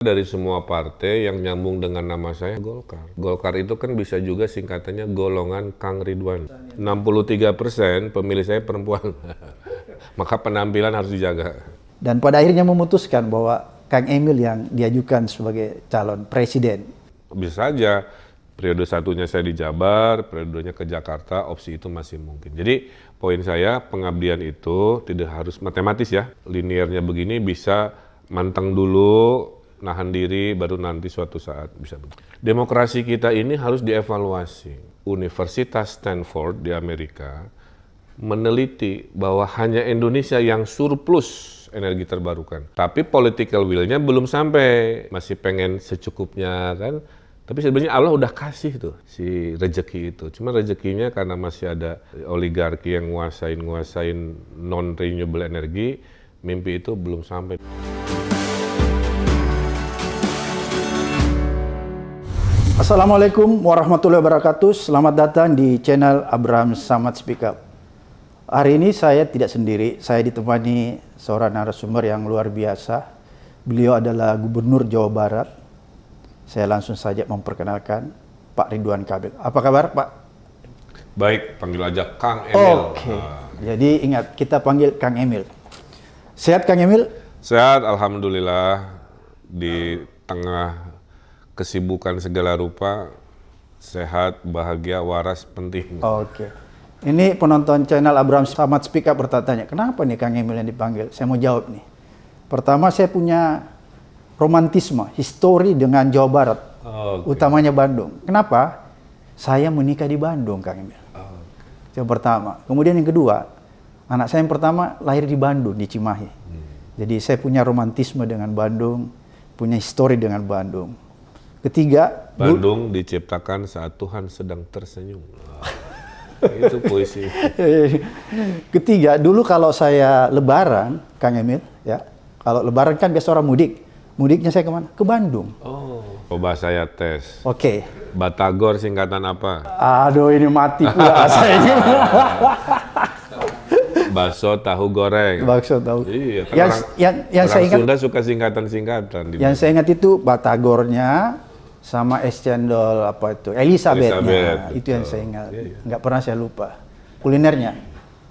Dari semua partai yang nyambung dengan nama saya Golkar. Golkar itu kan bisa juga singkatannya golongan Kang Ridwan. 63% pemilih saya perempuan. Maka penampilan harus dijaga. Dan pada akhirnya memutuskan bahwa Kang Emil yang diajukan sebagai calon presiden. Bisa saja periode satunya saya di Jabar, periodenya ke Jakarta, opsi itu masih mungkin. Jadi poin saya pengabdian itu tidak harus matematis ya. Linearnya begini bisa manteng dulu, nahan diri, baru nanti suatu saat bisa begitu. Demokrasi kita ini harus dievaluasi. Universitas Stanford di Amerika meneliti bahwa hanya Indonesia yang surplus energi terbarukan. Tapi political will-nya belum sampai, masih pengen secukupnya kan. Tapi sebenarnya Allah udah kasih tuh si rezeki itu. Cuma rezekinya karena masih ada oligarki yang nguasain non-renewable energi, mimpi itu belum sampai. Assalamualaikum warahmatullahi wabarakatuh. Selamat datang di channel Abraham Samad Speak Up. Hari ini saya tidak sendiri, saya ditemani seorang narasumber yang luar biasa. Beliau adalah Gubernur Jawa Barat. Saya langsung saja memperkenalkan Pak Ridwan Kamil. Apa kabar, Pak? Baik, panggil aja Kang Emil. Oke. Jadi ingat, kita panggil Kang Emil. Sehat, Kang Emil? Sehat, alhamdulillah. Di tengah kesibukan segala rupa, sehat, bahagia, waras, penting. Oke. Ini penonton channel Abraham Samad Speak Up bertanya, kenapa nih Kang Emil yang dipanggil? Saya mau jawab nih. Pertama, saya punya romantisme, histori dengan Jawa Barat, utamanya Bandung. Kenapa? Saya menikah di Bandung, Kang Emil. Yang pertama. Kemudian yang kedua, anak saya yang pertama lahir di Bandung, di Cimahi. Jadi saya punya romantisme dengan Bandung, punya histori dengan Bandung. Ketiga, Bandung diciptakan saat Tuhan sedang tersenyum. Itu puisi. Ketiga, dulu kalau saya lebaran, Kang Emil, ya, kalau lebaran kan biasa orang mudik. Mudiknya saya kemana? Ke Bandung. Coba saya tes. Oke. Batagor singkatan apa? Aduh, ini mati pula saya ini. Bakso tahu goreng. Bakso tahu. Iya, kan yang saya ingat, Sunda suka singkatan-singkatan. yang saya ingat itu Batagornya sama es cendol apa itu Elizabethnya, itu yang saya ingat. Nggak pernah saya lupa kulinernya.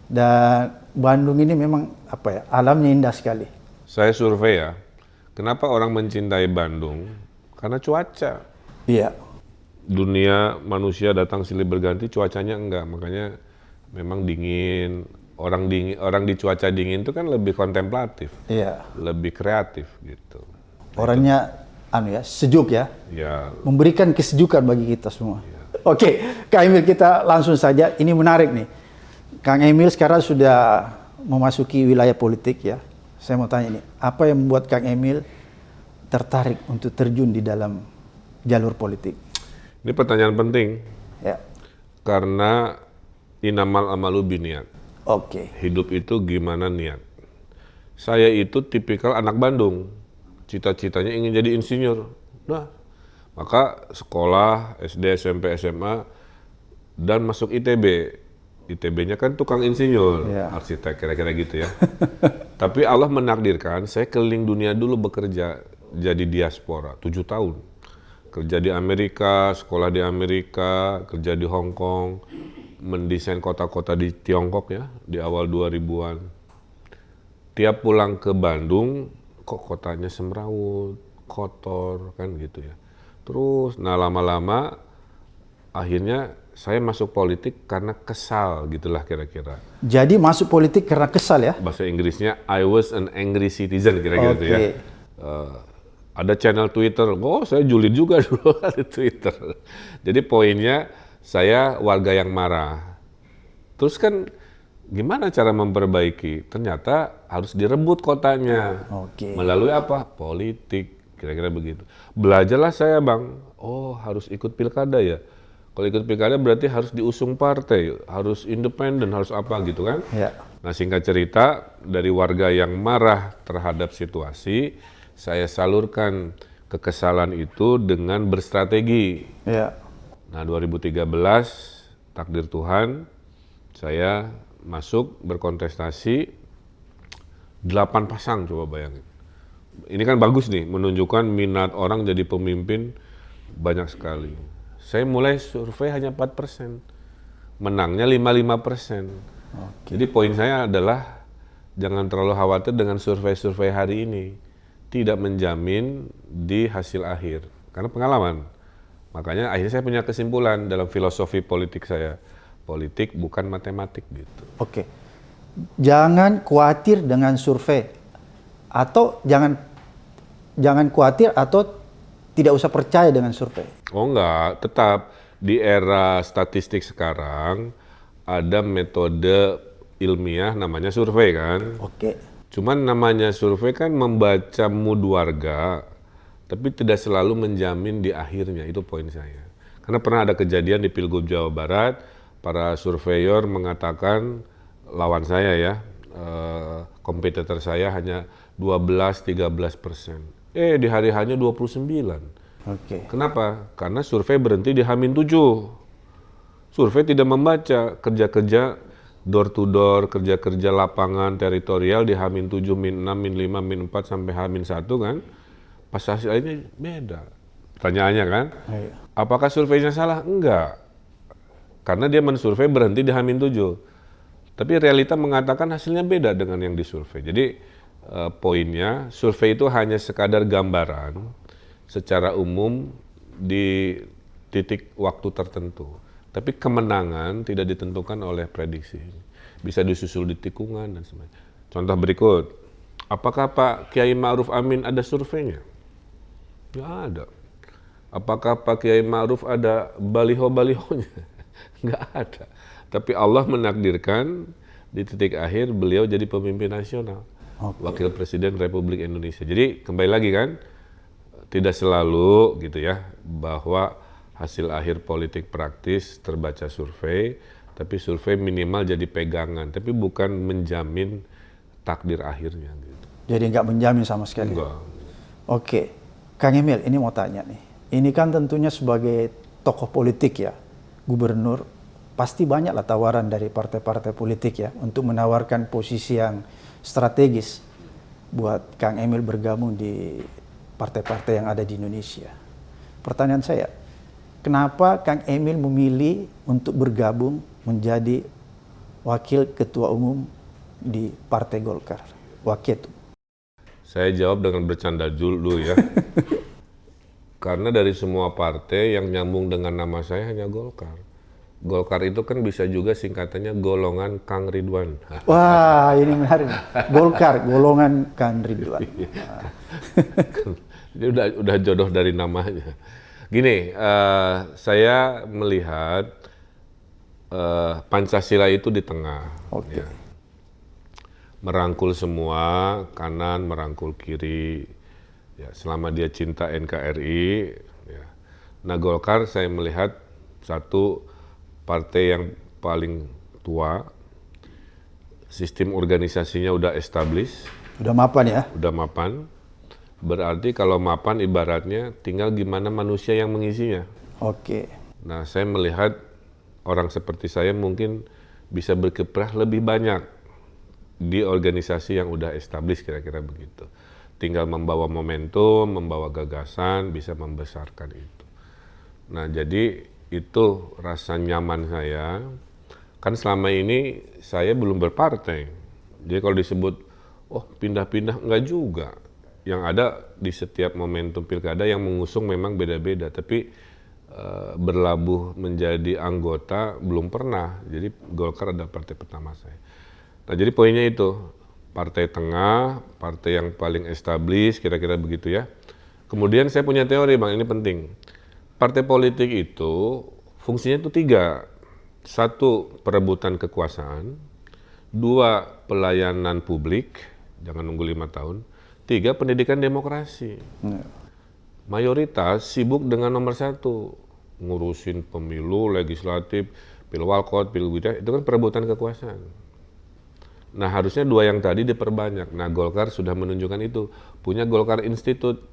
Dan Bandung ini memang apa ya, alamnya indah sekali. Saya survei ya, kenapa orang mencintai Bandung? Karena cuaca. Iya. Dunia manusia datang silih berganti, cuacanya enggak. Makanya memang dingin. Orang di cuaca dingin itu kan lebih kontemplatif, Iya. lebih kreatif gitu. Orangnya sejuk ya. Ya, Memberikan kesejukan bagi kita semua. Oke, Kang Emil, kita langsung saja. Ini menarik nih. Kang Emil sekarang sudah memasuki wilayah politik ya. Saya mau tanya nih, apa yang membuat Kang Emil tertarik untuk terjun di dalam jalur politik? ini pertanyaan penting Ya. karena inamal amalu biniat. Oke. Hidup itu gimana niat. Saya itu tipikal anak Bandung. Cita-citanya ingin jadi insinyur. Nah, maka sekolah, SD, SMP, SMA, dan masuk ITB. ITB-nya kan tukang insinyur, arsitek, kira-kira gitu ya. Tapi Allah menakdirkan, saya keliling dunia dulu bekerja jadi diaspora, 7 tahun. Kerja di Amerika, sekolah di Amerika, kerja di Hong Kong, mendesain kota-kota di Tiongkok ya, di awal 2000-an. Tiap pulang ke Bandung, kok kotanya semrawut, kotor, kan gitu ya. Terus, nah lama-lama, akhirnya saya masuk politik karena kesal gitulah kira-kira. Jadi masuk politik karena kesal ya? Bahasa Inggrisnya, I was an angry citizen kira-kira gitu ya. Ada channel Twitter, saya julid juga dulu di Twitter. Jadi poinnya, saya warga yang marah. Terus kan gimana cara memperbaiki? Ternyata harus direbut kotanya. Melalui apa? Politik, kira-kira begitu. Belajarlah saya Bang, harus ikut pilkada ya. Kalau ikut pilkada berarti harus diusung partai, harus independen, harus apa gitu kan. Ya. Nah singkat cerita, dari warga yang marah terhadap situasi, saya salurkan kekesalan itu dengan berstrategi. Ya. Nah 2013 takdir Tuhan saya masuk berkontestasi 8 pasang, coba bayangin. ini kan bagus nih, menunjukkan minat orang jadi pemimpin banyak sekali. Saya mulai survei hanya 4%, menangnya 55%. Jadi poin saya adalah jangan terlalu khawatir dengan survei-survei hari ini. Tidak menjamin di hasil akhir, karena pengalaman. Makanya akhirnya saya punya kesimpulan dalam filosofi politik saya. Politik bukan matematik gitu. Oke. Jangan khawatir dengan survei. Atau jangan khawatir atau tidak usah percaya dengan survei. Oh enggak, tetap di era statistik sekarang ada metode ilmiah namanya survei kan. Oke. Cuman namanya survei kan membaca mood warga, tapi tidak selalu menjamin di akhirnya, itu poin saya. Karena pernah ada kejadian di Pilgub Jawa Barat, para surveyor mengatakan lawan saya ya, kompetitor saya hanya 12-13%. Di hari hanya 29. Oke. Kenapa? Karena survei berhenti di H-7. Survei tidak membaca kerja-kerja door to door, kerja-kerja lapangan teritorial di H-7, -6, -5, -4 sampai H-1 kan. Pas hasil ini beda. Pertanyaannya kan, Ayo. apakah surveinya salah? Enggak. Karena dia mensurvei berhenti di H-7. Tapi realita mengatakan hasilnya beda dengan yang disurvei. Jadi poinnya, survei itu hanya sekadar gambaran secara umum di titik waktu tertentu. Tapi kemenangan tidak ditentukan oleh prediksi. Bisa disusul di tikungan dan sebagainya. Contoh berikut, apakah Pak Kiai Ma'ruf Amin ada surveinya? Nggak ada. Apakah Pak Kiai Ma'ruf ada baliho-balihonya? Nggak ada. Tapi Allah menakdirkan di titik akhir beliau jadi pemimpin nasional. Wakil Presiden Republik Indonesia. Jadi kembali lagi kan, tidak selalu gitu ya, bahwa hasil akhir politik praktis terbaca survei, tapi survei minimal jadi pegangan, tapi bukan menjamin takdir akhirnya. Gitu. Jadi nggak menjamin sama sekali. Enggak. Oke, Kang Emil, ini mau tanya nih. Ini kan tentunya sebagai tokoh politik ya, gubernur, pasti banyaklah tawaran dari partai-partai politik ya untuk menawarkan posisi yang strategis buat Kang Emil bergabung di partai-partai yang ada di Indonesia. Pertanyaan saya, kenapa Kang Emil memilih untuk bergabung menjadi wakil ketua umum di Partai Golkar? Waketum. Saya jawab dengan bercanda dulu ya. Karena dari semua partai yang nyambung dengan nama saya hanya Golkar. Golkar itu kan bisa juga singkatannya golongan Kang Ridwan. Wah, ini menarik. Golkar, golongan Kang Ridwan. Jadi udah jodoh dari namanya. Gini, saya melihat Pancasila itu di tengah. Oke. Ya. Merangkul semua, kanan merangkul kiri. Ya, selama dia cinta NKRI. Ya. Nah, Golkar saya melihat satu partai yang paling tua, sistem organisasinya udah established. Udah mapan ya? Udah mapan. Berarti kalau mapan ibaratnya tinggal gimana manusia yang mengisinya. Oke. Nah, saya melihat orang seperti saya mungkin bisa berkiprah lebih banyak di organisasi yang udah established, kira-kira begitu. Tinggal membawa momentum, membawa gagasan, bisa membesarkan itu. Nah, jadi itu rasa nyaman saya. Kan selama ini saya belum berpartai. Jadi kalau disebut, oh pindah-pindah, enggak juga. Yang ada di setiap momentum pilkada yang mengusung memang beda-beda. Tapi berlabuh menjadi anggota belum pernah. Jadi Golkar adalah partai pertama saya. Nah jadi poinnya itu, partai tengah, partai yang paling established, kira-kira begitu ya. Kemudian saya punya teori Bang, ini penting. Partai politik itu fungsinya itu 3. 1, perebutan kekuasaan. 2, pelayanan publik, jangan nunggu 5 tahun. 3, pendidikan demokrasi. Mayoritas sibuk dengan nomor 1, ngurusin pemilu, legislatif, pilwalkot, pilgub, itu kan perebutan kekuasaan. Nah harusnya 2 yang tadi diperbanyak. Nah Golkar sudah menunjukkan itu. Punya Golkar Institute.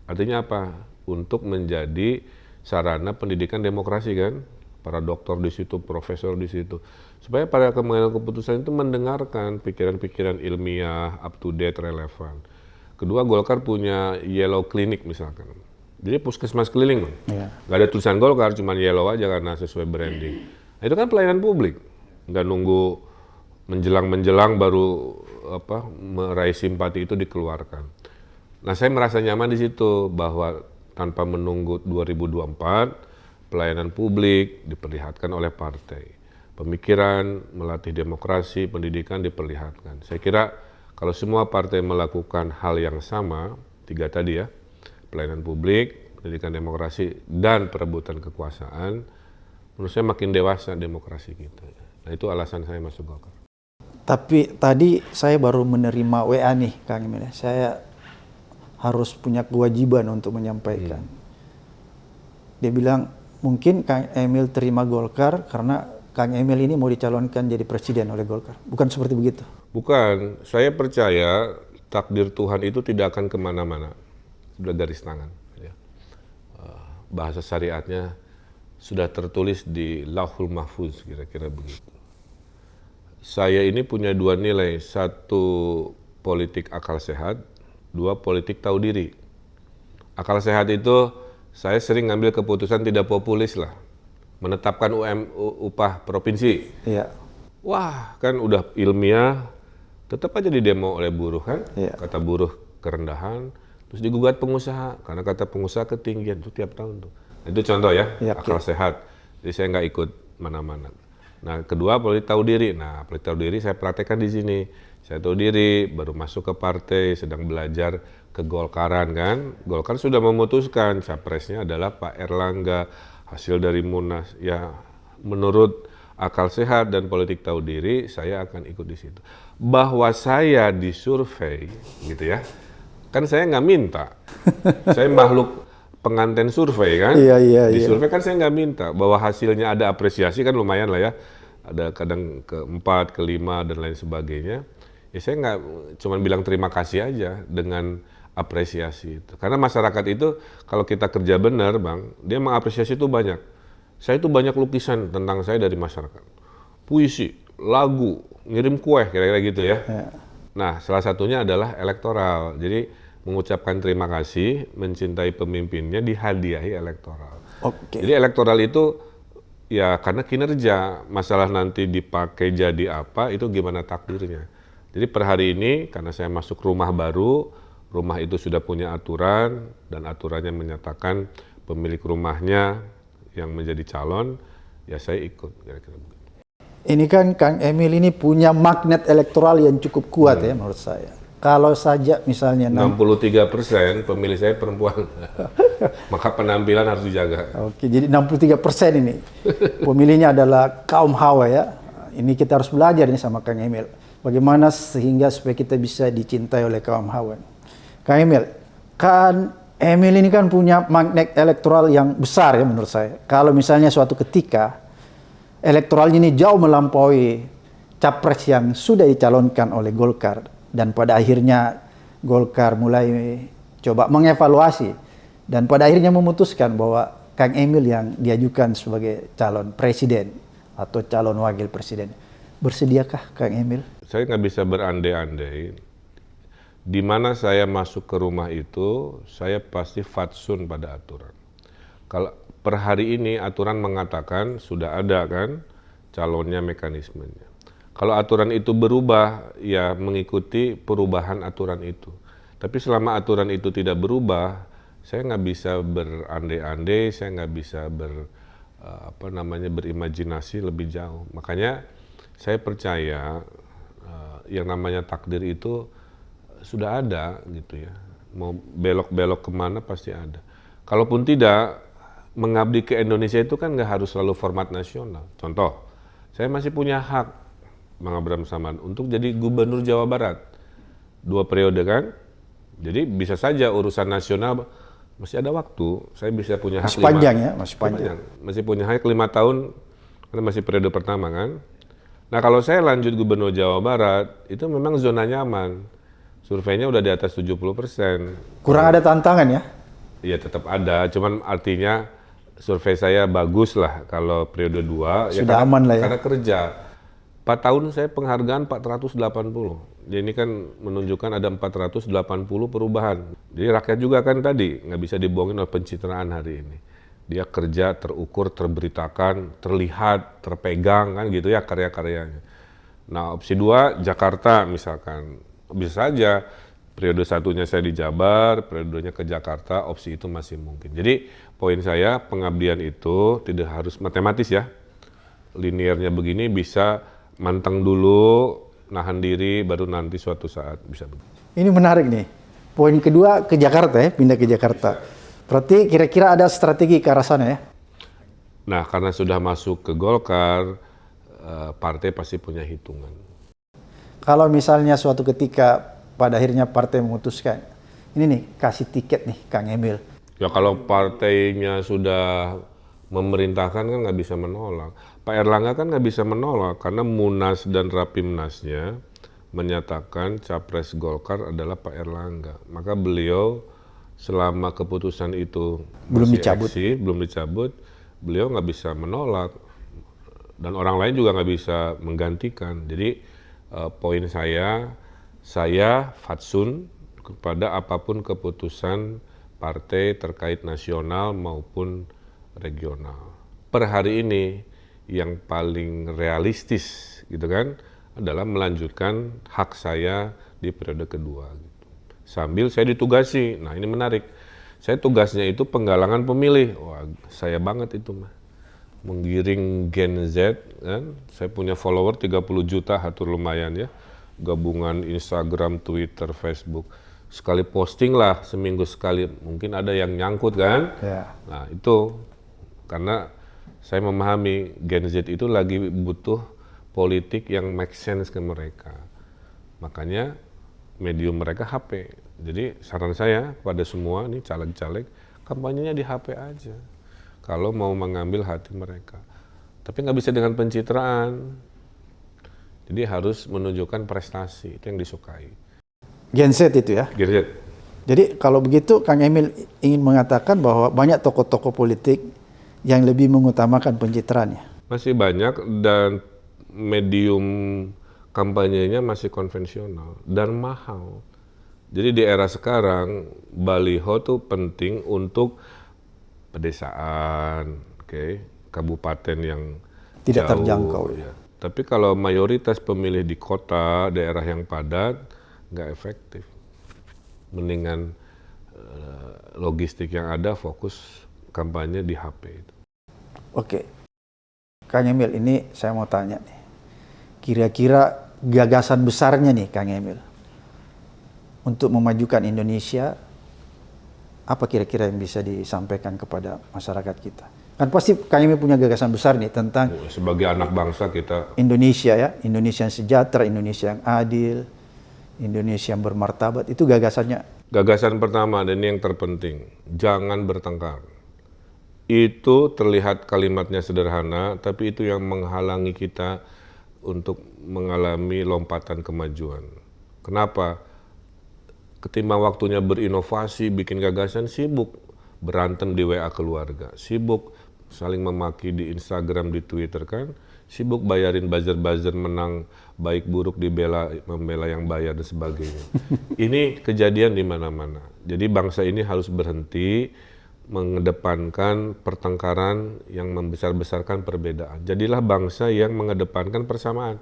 Artinya apa? Untuk menjadi sarana pendidikan demokrasi kan, para dokter di situ, profesor di situ, supaya para pengambil keputusan itu mendengarkan pikiran-pikiran ilmiah, up to date, relevan. Kedua, Golkar punya yellow clinic misalkan. Jadi puskesmas keliling, Bang. Iya. Nggak ada tulisan Golkar, cuma yellow aja karena sesuai branding. Nah, itu kan pelayanan publik. Nggak nunggu menjelang baru meraih simpati itu dikeluarkan. Nah, saya merasa nyaman di situ bahwa tanpa menunggu 2024, pelayanan publik diperlihatkan oleh partai. Pemikiran, melatih demokrasi, pendidikan diperlihatkan. Saya kira kalau semua partai melakukan hal yang sama, 3 tadi ya, pelayanan publik, pendidikan demokrasi, dan perebutan kekuasaan, menurut saya makin dewasa demokrasi kita. Nah, itu alasan saya masuk Golkar. Tapi tadi saya baru menerima WA nih, Kang Emil. Saya harus punya kewajiban untuk menyampaikan. Dia bilang, mungkin Kang Emil terima Golkar karena Kang Emil ini mau dicalonkan jadi presiden oleh Golkar. Bukan seperti begitu? Bukan. Saya percaya takdir Tuhan itu tidak akan kemana-mana. Sudah garis tangan. Ya. Bahasa syariatnya sudah tertulis di Lauhul Mahfuz, kira-kira begitu. Saya ini punya 2 nilai. 1, politik akal sehat. 2, politik tahu diri. Akal sehat itu saya sering ngambil keputusan tidak populis lah. Menetapkan upah provinsi. Iya. Wah, kan udah ilmiah, tetap aja didemo oleh buruh kan. Iya. Kata buruh kerendahan. Terus digugat pengusaha, karena kata pengusaha ketinggian, itu tiap tahun tuh. Itu contoh ya, akal sehat. Jadi saya nggak ikut mana-mana. Nah, kedua, politik tahu diri. Nah, politik tahu diri saya praktekkan di sini. Saya tahu diri, baru masuk ke partai, sedang belajar ke Golkaran kan. Golkar sudah memutuskan, capresnya adalah Pak Erlangga, hasil dari Munas. Ya, menurut akal sehat dan politik tahu diri, saya akan ikut di situ. Bahwa saya disurvei, gitu ya, kan saya nggak minta. Saya makhluk penganten survei kan. Iya. Di survei kan saya nggak minta. Bahwa hasilnya ada apresiasi kan lumayan lah ya. Ada kadang ke-4, ke-5 dan lain sebagainya. Ya saya nggak cuma bilang terima kasih aja dengan apresiasi itu. Karena masyarakat itu kalau kita kerja benar Bang, dia mengapresiasi itu banyak. Saya itu banyak lukisan tentang saya dari masyarakat. Puisi, lagu, ngirim kue kira-kira gitu ya. Nah, salah satunya adalah elektoral. Jadi mengucapkan terima kasih, mencintai pemimpinnya, dihadiahi elektoral. Oke. Jadi elektoral itu ya karena kinerja, masalah nanti dipakai jadi apa, itu gimana takdirnya. Jadi per hari ini, karena saya masuk rumah baru, rumah itu sudah punya aturan, dan aturannya menyatakan pemilik rumahnya yang menjadi calon, ya saya ikut. Kira-kira begitu. Ini kan Kang Emil ini punya magnet elektoral yang cukup kuat ya menurut saya. Kalau saja misalnya 63% pemilih saya perempuan, maka penampilan harus dijaga. Oke, jadi 63% ini pemilihnya adalah kaum Hawa ya. Ini kita harus belajar nih sama Kang Emil. Bagaimana sehingga supaya kita bisa dicintai oleh kaum Hawa. Kang Emil, kan Emil ini kan punya magnet elektoral yang besar ya menurut saya. Kalau misalnya suatu ketika elektoralnya ini jauh melampaui capres yang sudah dicalonkan oleh Golkar, dan pada akhirnya Golkar mulai coba mengevaluasi dan pada akhirnya memutuskan bahwa Kang Emil yang diajukan sebagai calon presiden atau calon wakil presiden. Bersediakah Kang Emil? Saya nggak bisa berandai-andai. Di mana saya masuk ke rumah itu, saya pasti fatsun pada aturan. Kalau per hari ini aturan mengatakan sudah ada kan calonnya, mekanismenya. Kalau aturan itu berubah, ya mengikuti perubahan aturan itu. Tapi selama aturan itu tidak berubah, saya nggak bisa berandai-andai, saya nggak bisa berimajinasi lebih jauh. Makanya saya percaya yang namanya takdir itu sudah ada gitu ya. Mau belok-belok kemana pasti ada. Kalaupun tidak, mengabdi ke Indonesia itu kan nggak harus selalu format nasional. Contoh, saya masih punya hak, Bang Abraham Samad, untuk jadi gubernur Jawa Barat 2 periode kan. Jadi bisa saja urusan nasional masih ada waktu. Saya bisa punya hak masih panjang ya, masih panjang. Masih punya hak 5 tahun karena masih periode pertama kan. Nah kalau saya lanjut gubernur Jawa Barat, itu memang zona nyaman. Surveinya udah di atas 70%. Kurang ada tantangan ya? Iya tetap ada, cuman artinya survei saya bagus lah kalau periode 2. Sudah ya, aman lah ya. Karena kerja. 4 tahun saya penghargaan 480. Jadi ini kan menunjukkan ada 480 perubahan. Jadi rakyat juga kan tadi nggak bisa dibohongin oleh pencitraan hari ini. Dia kerja terukur, terberitakan, terlihat, terpegang kan gitu ya karya-karyanya. Nah opsi 2 Jakarta misalkan, bisa saja periode satunya saya di Jabar, periodenya ke Jakarta, opsi itu masih mungkin. Jadi poin saya pengabdian itu tidak harus matematis ya. Linearnya begini bisa manteng dulu, nahan diri, baru nanti suatu saat bisa begitu. Ini menarik nih. Poin kedua ke Jakarta ya, pindah ke Jakarta. Berarti kira-kira ada strategi ke arah sana ya? Nah, karena sudah masuk ke Golkar, partai pasti punya hitungan. Kalau misalnya suatu ketika pada akhirnya partai memutuskan, ini nih kasih tiket nih Kang Emil. Ya kalau partainya sudah memerintahkan kan nggak bisa menolak. Pak Erlangga kan nggak bisa menolak karena Munas dan Rapimnasnya menyatakan capres Golkar adalah Pak Erlangga. Maka beliau selama keputusan itu Belum masih dicabut. eksis, belum dicabut, beliau nggak bisa menolak dan orang lain juga nggak bisa menggantikan. Jadi poin saya fatsun kepada apapun keputusan partai terkait nasional maupun regional. Per hari ini yang paling realistis gitu kan adalah melanjutkan hak saya di periode kedua. Gitu. Sambil saya ditugasi, nah ini menarik. Saya tugasnya itu penggalangan pemilih. Wah, saya banget itu mah. Menggiring Gen Z kan. Saya punya follower 30 juta, hatur lumayan ya. Gabungan Instagram, Twitter, Facebook. Sekali posting lah seminggu sekali, mungkin ada yang nyangkut kan. Ya. Nah itu karena saya memahami Gen Z itu lagi butuh politik yang make sense ke mereka. Makanya medium mereka HP. Jadi saran saya pada semua nih caleg-caleg, kampanyenya di HP aja. Kalau mau mengambil hati mereka. Tapi nggak bisa dengan pencitraan. Jadi harus menunjukkan prestasi, itu yang disukai. Gen Z itu ya. Gen Z. Jadi kalau begitu Kang Emil ingin mengatakan bahwa banyak tokoh-tokoh politik yang lebih mengutamakan pencitraannya. Masih banyak dan medium kampanyenya masih konvensional dan mahal. Jadi di era sekarang baliho tuh penting untuk pedesaan, kabupaten yang Tidak jauh, terjangkau. ya. Tapi kalau mayoritas pemilih di kota, daerah yang padat, nggak efektif. Mendingan logistik yang ada fokus kampanye di HP itu. Oke, Kang Emil, ini saya mau tanya nih. Kira-kira gagasan besarnya nih Kang Emil untuk memajukan Indonesia, apa kira-kira yang bisa disampaikan kepada masyarakat kita? Kan pasti Kang Emil punya gagasan besar nih tentang Sebagai anak bangsa kita Indonesia ya, Indonesia yang sejahtera, Indonesia yang adil, Indonesia yang bermartabat, itu gagasannya. Gagasan pertama dan ini yang terpenting, jangan bertengkar. Itu terlihat kalimatnya sederhana, tapi itu yang menghalangi kita untuk mengalami lompatan kemajuan. Kenapa? Ketimbang waktunya berinovasi, bikin gagasan, sibuk berantem di WA keluarga, sibuk saling memaki di Instagram, di Twitter kan, sibuk bayarin buzzer-buzzer menang baik buruk membela yang bayar dan sebagainya. Ini kejadian di mana-mana. Jadi bangsa ini harus berhenti mengedepankan pertengkaran yang membesar-besarkan perbedaan. Jadilah bangsa yang mengedepankan persamaan.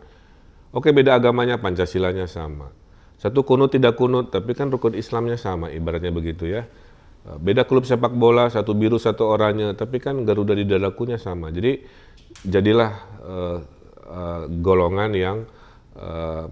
Oke, beda agamanya, Pancasilanya sama. Satu kunut tidak kunut, tapi kan rukun Islamnya sama, ibaratnya begitu ya. Beda klub sepak bola, satu biru satu oranye, tapi kan Garuda di dadakunya sama. Jadi jadilah golongan yang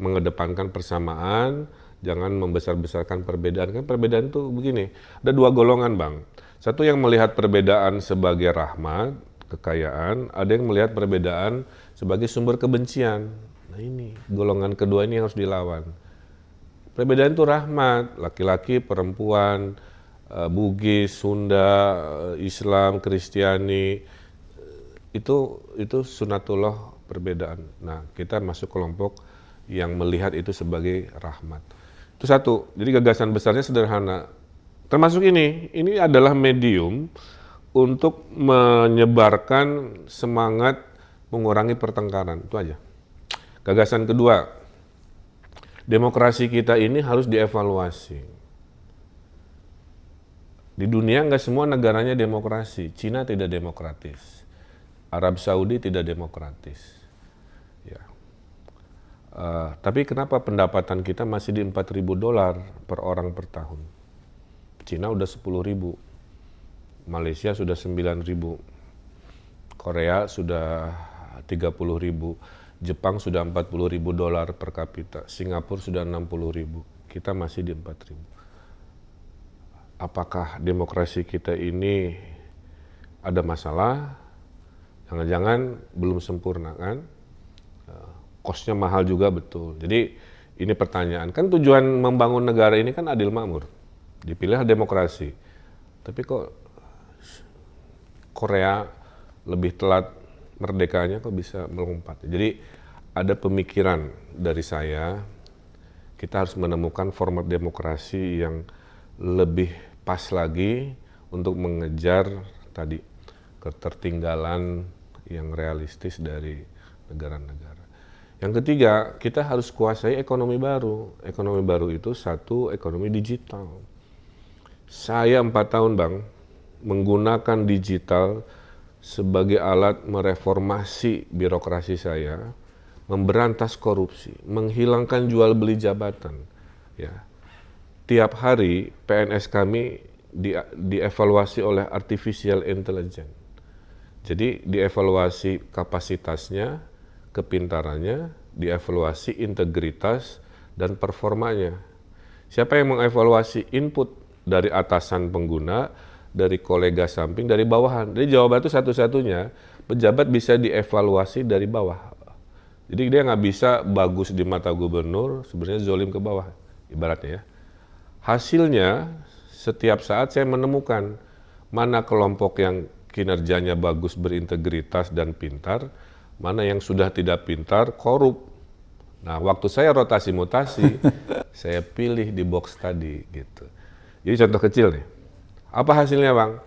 mengedepankan persamaan, jangan membesar-besarkan perbedaan. Kan perbedaan itu begini, ada dua golongan Bang. Satu yang melihat perbedaan sebagai rahmat, kekayaan, ada yang melihat perbedaan sebagai sumber kebencian. Nah ini, golongan kedua ini yang harus dilawan. Perbedaan itu rahmat, laki-laki, perempuan, Bugis, Sunda, Islam, Kristiani, itu sunatullah perbedaan. Nah, kita masuk kelompok yang melihat itu sebagai rahmat. Itu satu. Jadi gagasan besarnya sederhana. Termasuk ini adalah medium untuk menyebarkan semangat mengurangi pertengkaran. Itu aja. Gagasan kedua, demokrasi kita ini harus dievaluasi. Di dunia nggak semua negaranya demokrasi. Cina tidak demokratis. Arab Saudi tidak demokratis. Ya. Tapi kenapa pendapatan kita masih di $4.000 per orang per tahun? Cina udah 10.000. Malaysia sudah 9.000. Korea sudah 30.000. Jepang sudah $40.000 per kapita. Singapura sudah 60.000. Kita masih di 4.000. Apakah demokrasi kita ini ada masalah? Jangan-jangan belum sempurna kan? Kosnya mahal juga betul. Jadi ini pertanyaan. Kan tujuan membangun negara ini kan adil makmur. Dipilih demokrasi. Tapi kok Korea lebih telat merdekanya kok bisa melompat. Jadi ada pemikiran dari saya, kita harus menemukan format demokrasi yang lebih pas lagi untuk mengejar tadi ketertinggalan yang realistis dari negara-negara. Yang ketiga, kita harus kuasai ekonomi baru. Ekonomi baru itu satu, ekonomi digital. Saya 4 tahun Bang, menggunakan digital sebagai alat mereformasi birokrasi saya, memberantas korupsi, menghilangkan jual beli jabatan. Ya. Tiap hari PNS kami dievaluasi oleh artificial intelligence. Jadi dievaluasi kapasitasnya, kepintarannya, dievaluasi integritas dan performanya. Siapa yang mengevaluasi input dari atasan pengguna, dari kolega samping, dari bawahan. Jadi Jawa Barat itu satu-satunya pejabat bisa dievaluasi dari bawah. Jadi dia nggak bisa bagus di mata gubernur, sebenarnya zolim ke bawah, ibaratnya ya. Hasilnya setiap saat saya menemukan mana kelompok yang kinerjanya bagus, berintegritas dan pintar, mana yang sudah tidak pintar, korup. Nah, waktu saya rotasi mutasi, saya pilih di box tadi gitu. Jadi contoh kecil nih. Apa hasilnya Bang?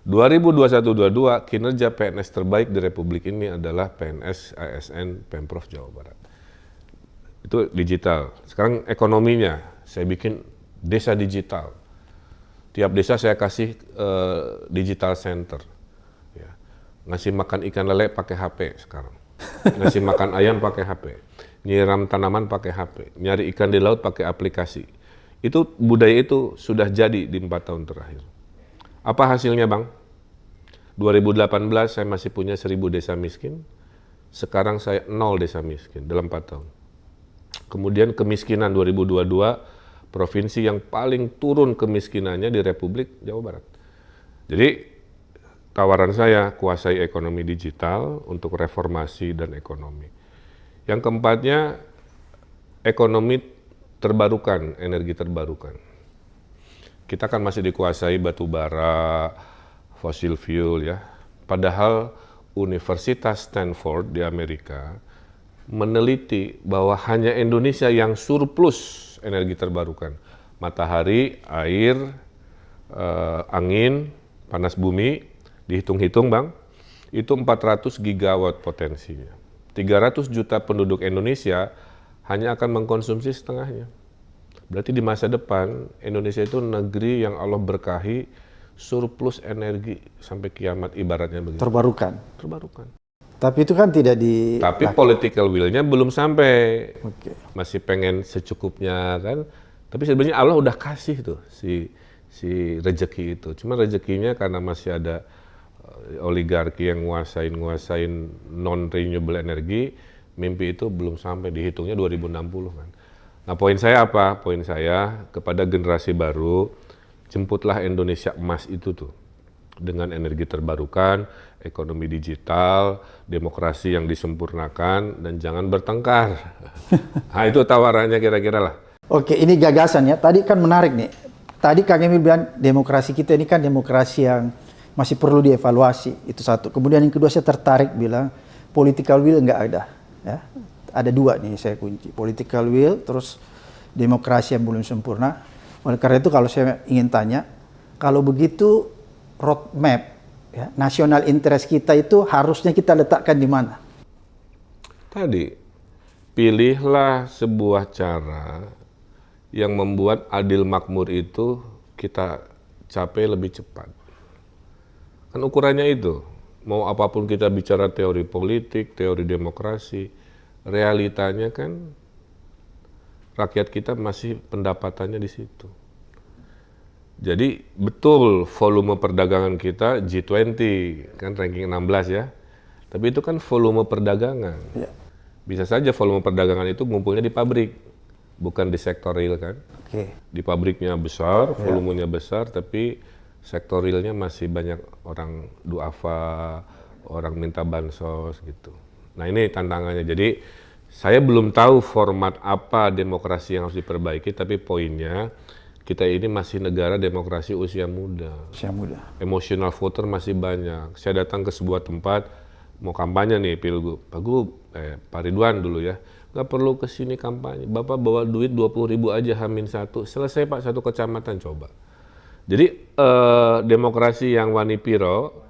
2021-22 kinerja PNS terbaik di Republik ini adalah PNS ASN Pemprov Jawa Barat. Itu digital. Sekarang ekonominya, saya bikin desa digital. Tiap desa saya kasih digital center. Ya. Ngasih makan ikan lele pakai HP sekarang. Ngasih makan ayam pakai HP. Nyiram tanaman pakai HP. Nyari ikan di laut pakai aplikasi. Itu budaya itu sudah jadi di 4 tahun terakhir. Apa hasilnya Bang? 2018 saya masih punya 1.000 desa miskin. Sekarang saya 0 desa miskin dalam 4 tahun. Kemudian kemiskinan 2022, provinsi yang paling turun kemiskinannya di Republik Jawa Barat. Jadi tawaran saya kuasai ekonomi digital untuk reformasi dan ekonomi. Yang keempatnya ekonomi terbarukan, energi terbarukan. Kita kan masih dikuasai batu bara, fossil fuel ya. Padahal Universitas Stanford di Amerika meneliti bahwa hanya Indonesia yang surplus energi terbarukan. Matahari, air, angin, panas bumi, dihitung-hitung Bang, itu 400 gigawatt potensinya. 300 juta penduduk Indonesia hanya akan mengkonsumsi setengahnya. Berarti di masa depan Indonesia itu negeri yang Allah berkahi surplus energi sampai kiamat ibaratnya begitu. Terbarukan. Terbarukan. Tapi itu kan tidak di... Tapi political will-nya belum sampai. Oke. Masih pengen secukupnya kan. Tapi sebenarnya Allah udah kasih tuh si rezeki itu. Cuma rezekinya karena masih ada oligarki yang nguasain non renewable energi, mimpi itu belum sampai, dihitungnya 2060 kan. Nah poin saya apa? Poin saya kepada generasi baru, jemputlah Indonesia emas itu tuh. Dengan energi terbarukan, ekonomi digital, demokrasi yang disempurnakan, dan jangan bertengkar. Nah itu tawarannya kira-kira lah. Oke, ini gagasannya. Tadi kan menarik nih. Tadi Kang Emil bilang demokrasi kita ini kan demokrasi yang masih perlu dievaluasi. Itu satu. Kemudian yang kedua saya tertarik bilang political will nggak ada. Ya. Ada dua nih saya kunci. Political will, terus demokrasi yang belum sempurna. Oleh karena itu kalau saya ingin tanya, kalau begitu roadmap, ya, national interest kita itu harusnya kita letakkan di mana? Tadi, pilihlah sebuah cara yang membuat adil makmur itu kita capai lebih cepat. Kan ukurannya itu. Mau apapun kita bicara teori politik, teori demokrasi, realitanya kan rakyat kita masih pendapatannya di situ. Jadi betul volume perdagangan kita G20 kan ranking 16 ya. Tapi itu kan volume perdagangan. Ya. Bisa saja volume perdagangan itu ngumpulnya di pabrik, bukan di sektor real kan. Oke. Di pabriknya besar, volumenya besar, tapi sektor realnya masih banyak orang duafa, orang minta bansos gitu. Nah ini tantangannya. Jadi saya belum tahu format apa demokrasi yang harus diperbaiki, tapi poinnya kita ini masih negara demokrasi usia muda. Usia muda. Emotional voter masih banyak. Saya datang ke sebuah tempat, mau kampanye nih Pilgub. Pak Ridwan dulu ya. Nggak perlu ke sini kampanye. Bapak bawa duit 20.000 aja H-1. Selesai Pak, satu kecamatan coba. Jadi demokrasi yang Wanipiro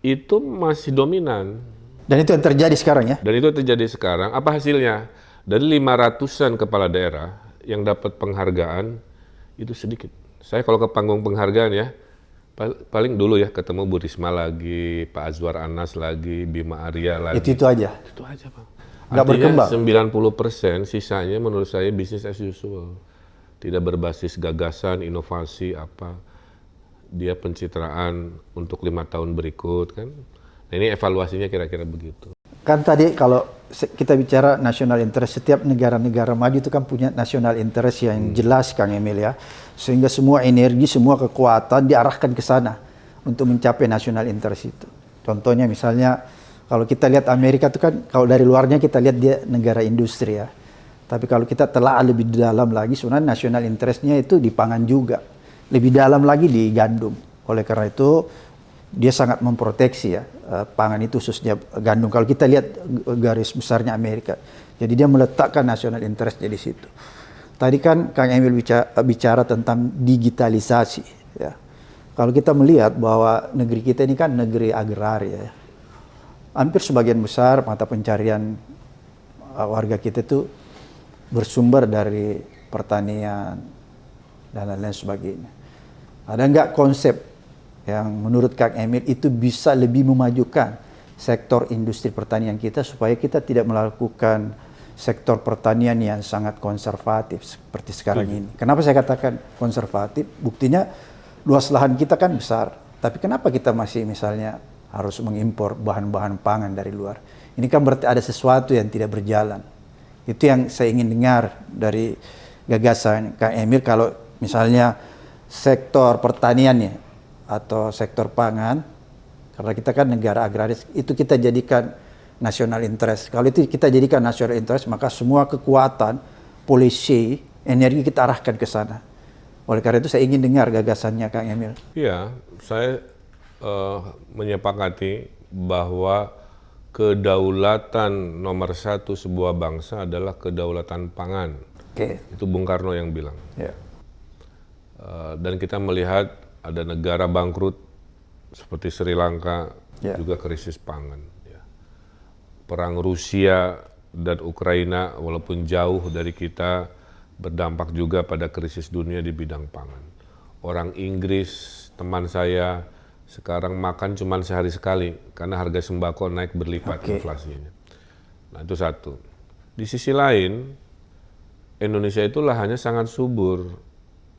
itu masih dominan. Dan itu yang terjadi sekarang ya? Dan itu terjadi sekarang. Apa hasilnya? Dari 500-an kepala daerah yang dapat penghargaan, itu sedikit. Saya kalau ke panggung penghargaan ya, paling dulu ya ketemu Bu Risma lagi, Pak Azwar Anas lagi, Bima Arya lagi. Itu aja? Itu aja Pak. Nggak berkembang? 90% sisanya menurut saya bisnis as usual. Tidak berbasis gagasan, inovasi, apa. Dia pencitraan untuk 5 tahun berikut kan. Nah ini evaluasinya kira-kira begitu. Kan tadi kalau kita bicara national interest, setiap negara-negara maju itu kan punya national interest yang jelas Kang Emil ya. Sehingga semua energi, semua kekuatan diarahkan ke sana untuk mencapai national interest itu. Contohnya misalnya kalau kita lihat Amerika itu kan, kalau dari luarnya kita lihat dia negara industri ya. Tapi kalau kita telah lebih dalam lagi, sebenarnya national interest-nya itu di pangan juga. Lebih dalam lagi di gandum. Oleh karena itu, dia sangat memproteksi ya pangan itu khususnya gandum. Kalau kita lihat garis besarnya Amerika, jadi dia meletakkan national interest di situ. Tadi kan Kang Emil bicara tentang digitalisasi. Ya. Kalau kita melihat bahwa negeri kita ini kan negeri agraria, ya. Hampir sebagian besar mata pencarian warga kita itu bersumber dari pertanian dan lain-lain sebagainya. Ada nggak konsep yang menurut Kang Emil itu bisa lebih memajukan sektor industri pertanian kita supaya kita tidak melakukan sektor pertanian yang sangat konservatif seperti sekarang ini. Kenapa saya katakan konservatif? Buktinya luas lahan kita kan besar, tapi kenapa kita masih misalnya harus mengimpor bahan-bahan pangan dari luar? Ini kan berarti ada sesuatu yang tidak berjalan. Itu yang saya ingin dengar dari gagasan Kang Emil kalau misalnya sektor pertaniannya atau sektor pangan, karena kita kan negara agraris, itu kita jadikan national interest. Kalau itu kita jadikan national interest, maka semua kekuatan, polisi, energi kita arahkan ke sana. Oleh karena itu saya ingin dengar gagasannya Kang Emil. Iya, saya menyepakati bahwa kedaulatan nomor satu sebuah bangsa adalah kedaulatan pangan. Oke. Itu Bung Karno yang bilang. Ya. Dan kita melihat ada negara bangkrut seperti Sri Lanka, juga krisis pangan. Ya. Perang Rusia dan Ukraina walaupun jauh dari kita berdampak juga pada krisis dunia di bidang pangan. Orang Inggris, teman saya, sekarang makan cuma sehari sekali karena harga sembako naik berlipat inflasinya. Nah itu satu. Di sisi lain, Indonesia itu lahannya sangat subur.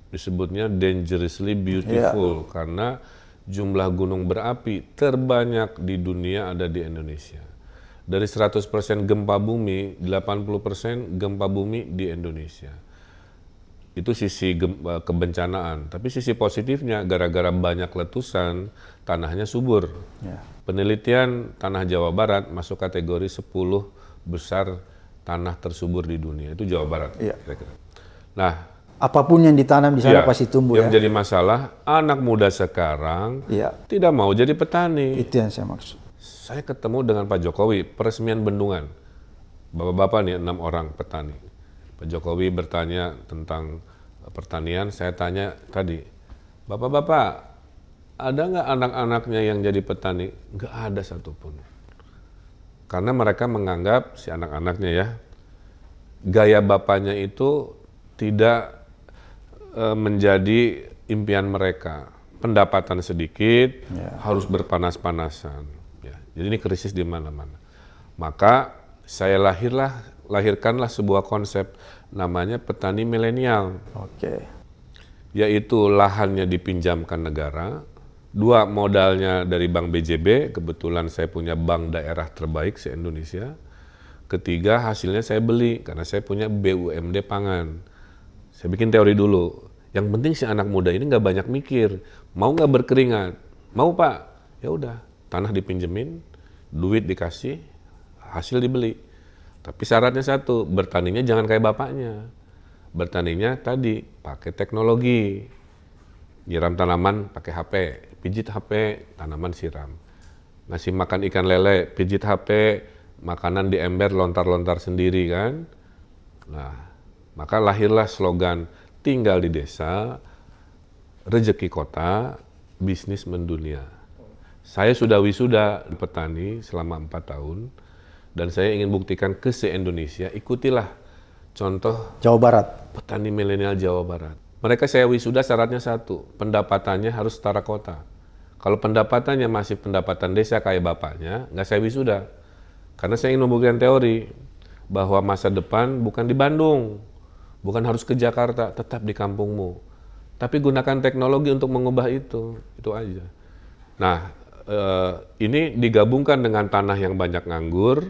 Disebutnya dangerously beautiful karena jumlah gunung berapi terbanyak di dunia ada di Indonesia. Dari 100% gempa bumi, 80% gempa bumi di Indonesia. Itu sisi kebencanaan. Tapi sisi positifnya, gara-gara banyak letusan, tanahnya subur. Ya. Penelitian tanah Jawa Barat masuk kategori 10 besar tanah tersubur di dunia. Itu Jawa Barat. Ya. Kira-kira. Nah, apapun yang ditanam di sana pasti tumbuh yang jadi masalah, anak muda sekarang tidak mau jadi petani. Itu yang saya maksud. Saya ketemu dengan Pak Jokowi, peresmian bendungan. Bapak-bapak nih 6 orang petani. Pak Jokowi bertanya tentang pertanian, saya tanya tadi, Bapak-bapak, ada nggak anak-anaknya yang jadi petani? Nggak ada satupun. Karena mereka menganggap si anak-anaknya ya, gaya bapaknya itu tidak menjadi impian mereka. Pendapatan sedikit, harus berpanas-panasan. Ya. Jadi ini krisis di mana-mana. Maka saya lahirkanlah sebuah konsep namanya petani milenial. Oke. Yaitu lahannya dipinjamkan negara, 2 modalnya dari Bank BJB, kebetulan saya punya bank daerah terbaik se-Indonesia. Ketiga, hasilnya saya beli karena saya punya BUMD pangan. Saya bikin teori dulu. Yang penting si anak muda ini nggak banyak mikir, mau nggak berkeringat, mau Pak, ya udah, tanah dipinjemin, duit dikasih, hasil dibeli. Tapi syaratnya satu, bertaninya jangan kayak bapaknya. Bertaninya tadi pakai teknologi, nyiram tanaman pakai HP, pijit HP, tanaman siram. Ngasih makan ikan lele, pijit HP, makanan di ember lontar-lontar sendiri kan. Nah, maka lahirlah slogan tinggal di desa, rezeki kota, bisnis mendunia. Saya sudah wisuda petani selama 4 tahun dan saya ingin buktikan ke se-Indonesia, ikutilah contoh Jawa Barat. petani milenial Jawa Barat. Mereka saya wisuda syaratnya satu, pendapatannya harus setara kota. Kalau pendapatannya masih pendapatan desa kayak bapaknya, nggak saya wisuda. Karena saya ingin membuktikan teori bahwa masa depan bukan di Bandung, bukan harus ke Jakarta, tetap di kampungmu. Tapi gunakan teknologi untuk mengubah itu aja. Nah, ini digabungkan dengan tanah yang banyak nganggur,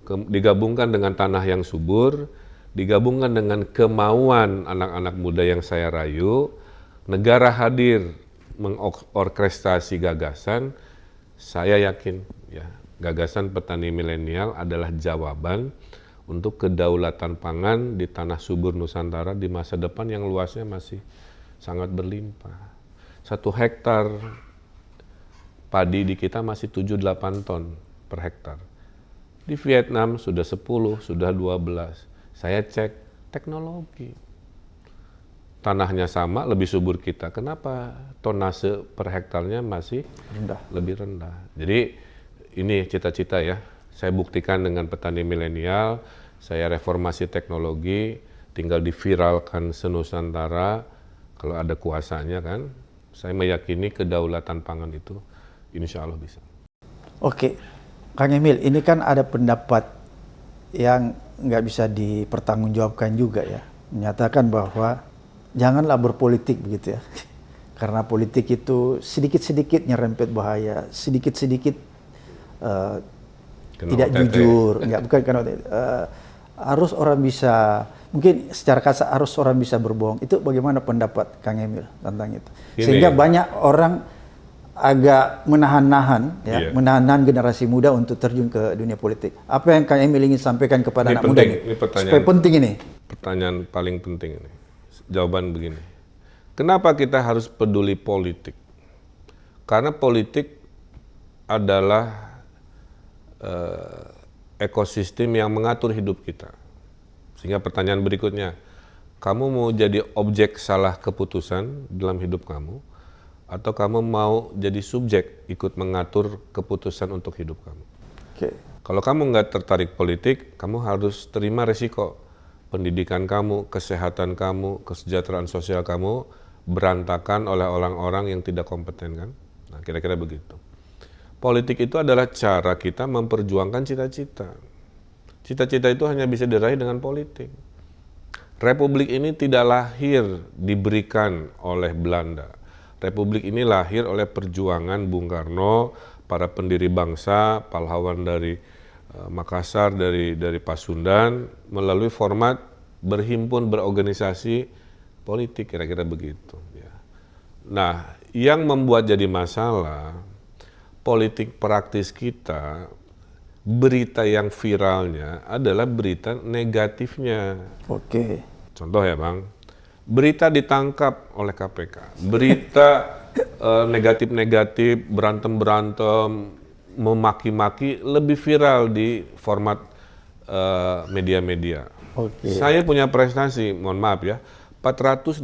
digabungkan dengan tanah yang subur, digabungkan dengan kemauan anak-anak muda yang saya rayu, negara hadir mengorkestrasi gagasan, saya yakin ya, gagasan petani milenial adalah jawaban untuk kedaulatan pangan di tanah subur Nusantara di masa depan yang luasnya masih sangat berlimpah. 1 hektar padi di kita masih 7-8 ton per hektar. Di Vietnam sudah 10, sudah 12. Saya cek teknologi. Tanahnya sama, lebih subur kita. Kenapa tonase per hektarnya masih lebih rendah? Jadi ini cita-cita ya. Saya buktikan dengan petani milenial, saya reformasi teknologi, tinggal diviralkan se-Nusantara, kalau ada kuasanya kan, saya meyakini kedaulatan pangan itu insya Allah bisa. Oke, Kang Emil, ini kan ada pendapat yang nggak bisa dipertanggungjawabkan juga ya, menyatakan bahwa janganlah berpolitik begitu ya, karena politik itu sedikit-sedikit nyerempet bahaya, sedikit-sedikit tidak jujur, bukan karena harus orang bisa, mungkin secara kasar harus orang bisa berbohong. Itu bagaimana pendapat Kang Emil tentang itu? Sehingga banyak orang agak menahan-nahan, ya, menahan generasi muda untuk terjun ke dunia politik. Apa yang Kang Emil ingin sampaikan kepada anak muda ini? Supaya penting ini. Pertanyaan paling penting ini. Jawaban begini. Kenapa kita harus peduli politik? Karena politik adalah ekosistem yang mengatur hidup kita. Sehingga pertanyaan berikutnya, kamu mau jadi objek salah keputusan dalam hidup kamu, atau kamu mau jadi subjek ikut mengatur keputusan untuk hidup kamu? Kalau kamu nggak tertarik politik, kamu harus terima resiko. Pendidikan kamu, kesehatan kamu, kesejahteraan sosial kamu berantakan oleh orang-orang yang tidak kompeten kan? Nah, kira-kira begitu. Politik itu adalah cara kita memperjuangkan cita-cita. Cita-cita itu hanya bisa diraih dengan politik. Republik ini tidak lahir diberikan oleh Belanda. Republik ini lahir oleh perjuangan Bung Karno, para pendiri bangsa, pahlawan dari Makassar, dari Pasundan, melalui format berhimpun berorganisasi politik, kira-kira begitu. Ya. Nah, yang membuat jadi masalah, politik praktis kita, berita yang viralnya adalah berita negatifnya. Contoh ya Bang, berita ditangkap oleh KPK, berita negatif-negatif, berantem-berantem, memaki-maki lebih viral di format media-media. Saya punya prestasi, mohon maaf ya, 480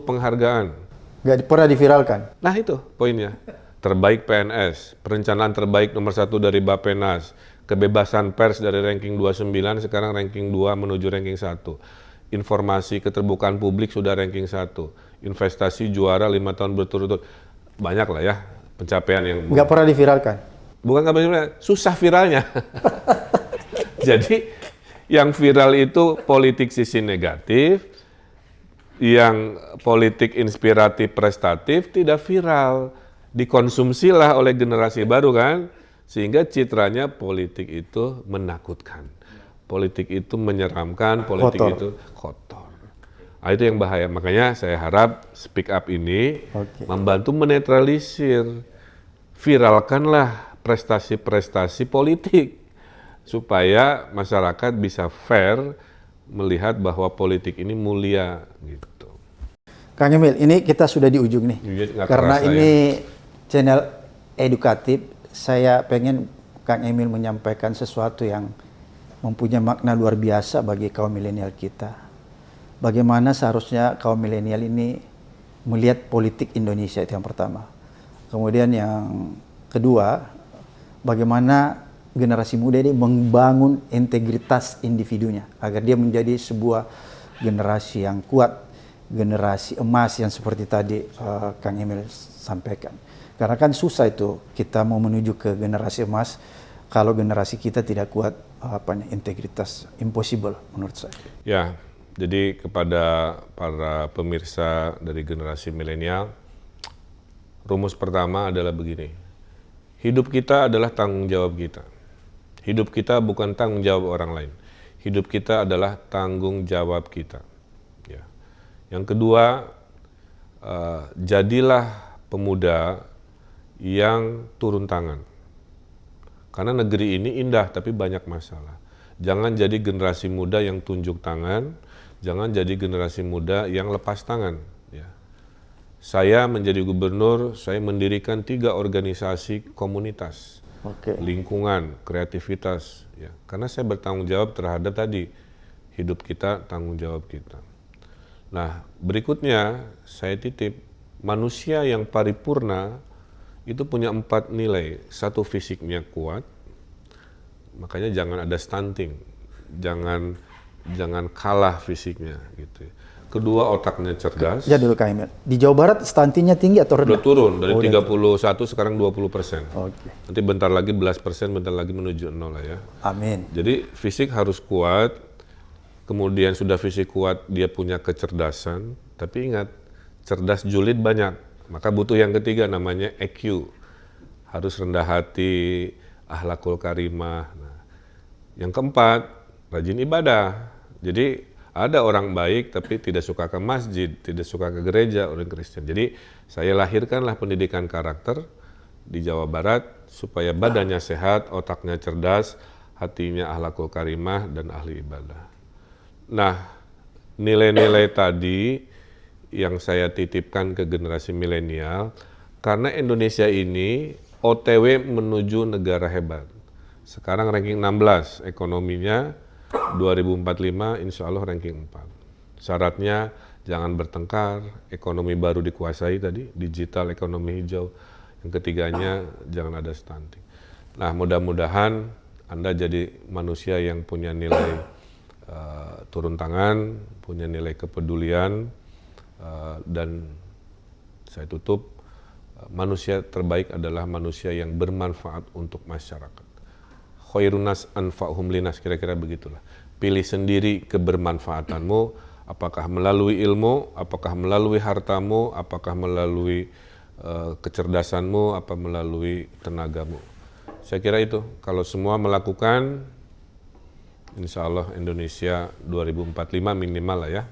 penghargaan. Nggak pernah diviralkan? Nah itu poinnya. Terbaik PNS, perencanaan terbaik nomor 1 dari Bappenas, Kebebasan pers dari ranking 29 sekarang ranking 2 menuju ranking 1. Informasi keterbukaan publik sudah ranking 1. Investasi juara 5 tahun berturut-turut. Banyak lah ya pencapaian yang... Nggak pernah diviralkan. Bukan nggak pernah, susah viralnya. Jadi yang viral itu politik sisi negatif, yang politik inspiratif prestatif tidak viral. Dikonsumsilah oleh generasi baru kan, sehingga citranya politik itu menakutkan. Politik itu menyeramkan, politik Kotor. itu kotor. Nah, itu yang bahaya. Makanya saya harap Speak Up ini membantu menetralisir. Viralkanlah prestasi-prestasi politik supaya masyarakat bisa fair melihat bahwa politik ini mulia gitu. Kang Emil, ini kita sudah di ujung nih. Nggak Karena kerasa ini channel edukatif, saya pengen Kang Emil menyampaikan sesuatu yang mempunyai makna luar biasa bagi kaum milenial kita. Bagaimana seharusnya kaum milenial ini melihat politik Indonesia, itu yang pertama. Kemudian yang kedua, bagaimana generasi muda ini membangun integritas individunya agar dia menjadi sebuah generasi yang kuat, generasi emas yang seperti tadi Kang Emil sampaikan. Karena kan susah itu kita mau menuju ke generasi emas kalau generasi kita tidak kuat integritas, impossible menurut saya. Ya, jadi kepada para pemirsa dari generasi milenial, rumus pertama adalah begini. Hidup kita adalah tanggung jawab kita. Hidup kita bukan tanggung jawab orang lain. Hidup kita adalah tanggung jawab kita. Ya. Yang kedua, jadilah pemuda yang turun tangan. Karena negeri ini indah tapi banyak masalah. Jangan jadi generasi muda yang tunjuk tangan, jangan jadi generasi muda yang lepas tangan. Ya. Saya menjadi gubernur, saya mendirikan 3 organisasi komunitas, lingkungan, kreativitas. Ya. Karena saya bertanggung jawab terhadap tadi, hidup kita, tanggung jawab kita. Nah, berikutnya saya titip, manusia yang paripurna itu punya 4 nilai. 1, fisiknya kuat, makanya jangan ada stunting, jangan kalah fisiknya gitu. Kedua, otaknya cerdas. Ya dulu Kang Emil, di Jawa Barat stuntingnya tinggi atau rendah? Udah turun dari 31 sekarang 20%. Oke. Nanti bentar lagi 11%, bentar lagi menuju 0 lah ya. Amin. Jadi fisik harus kuat, kemudian sudah fisik kuat dia punya kecerdasan, tapi ingat cerdas julid banyak, maka butuh yang ketiga namanya EQ, harus rendah hati, akhlakul karimah. Nah, yang keempat rajin ibadah. Jadi ada orang baik tapi tidak suka ke masjid, tidak suka ke gereja, orang Kristen. Jadi saya lahirkanlah pendidikan karakter di Jawa Barat supaya badannya sehat, otaknya cerdas, hatinya akhlakul karimah dan ahli ibadah. Nah, nilai-nilai tadi yang saya titipkan ke generasi milenial, karena Indonesia ini OTW menuju negara hebat. Sekarang ranking 16 ekonominya, 2045 insya Allah ranking 4. Syaratnya jangan bertengkar, ekonomi baru dikuasai tadi, digital ekonomi hijau. Yang ketiganya jangan ada stunting. Nah, mudah-mudahan Anda jadi manusia yang punya nilai turun tangan, punya nilai kepedulian, dan saya tutup, manusia terbaik adalah manusia yang bermanfaat untuk masyarakat. Khairunas anfa'hum linas, kira-kira begitulah. Pilih sendiri kebermanfaatanmu, apakah melalui ilmu, apakah melalui hartamu, apakah melalui kecerdasanmu, apa melalui tenagamu. Saya kira itu, kalau semua melakukan, insya Allah Indonesia 2045 minimal lah ya,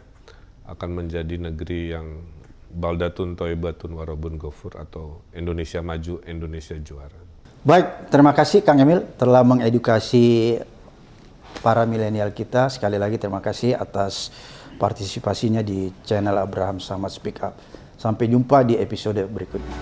akan menjadi negeri yang baldatun thayyibatun warabun ghafur, atau Indonesia maju, Indonesia juara. Baik, terima kasih Kang Emil telah mengedukasi para milenial kita. Sekali lagi terima kasih atas partisipasinya di channel Abraham Samad Speak Up. Sampai jumpa di episode berikutnya.